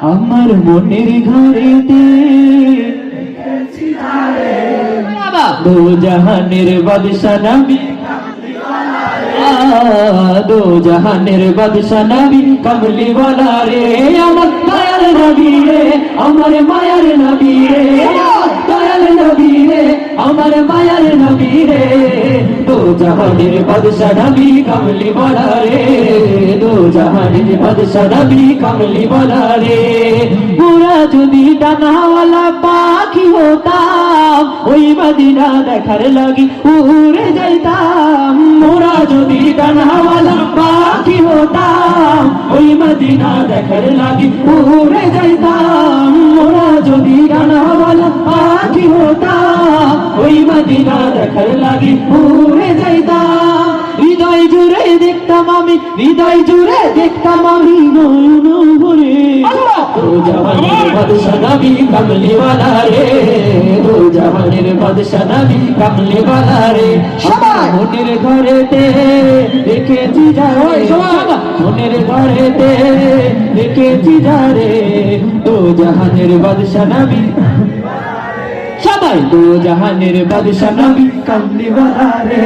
আমার মনের ঘরেতে দো জাহানের বাদশা নবী, দো জাহানের বাদশা নবী কমলি ওয়ালা রে। আমার দয়াল নবী রে, আমার মায়ার নবী রে, দয়াল নবী রে, আমার মায়ার নবী রে। দো জাহানের বাদশা নবী কমলি ওয়ালা রে, দো জাহানের বাদশা নবী কমলি ওয়ালা রে। পুরা যদি ডানাওয়ালা পাখি হতাম, ওই মদিনা দেখার লাগি উড়ে যাইতাম। মোরা যদি ডানাওয়ালা পাখি হতাম, ওই মদিনা দেখার লাগি উড়ে যাইতাম। মোরা যদি ডানাওয়ালা পাখি হতাম, ওই মদিনা দেখার লাগি উড়ে যাইতাম। হৃদয় জুড়ে দেখতাম আমি, হৃদয় জুড়ে দেখতাম আমি নয়ন ভরে। দো জাহানের বাদশা নবী কমলি ওয়ালা রে, দো জাহানের বাদশা নবী কমলি ওয়ালা রে। সবাই মনের ঘরেতে দেখেছি যারে, মনের ঘরেতে দেখেছি যারে। দো জাহানের বাদশা নবী, সবাই দো জাহানের বাদশা নবী কমলি ওয়ালা রে।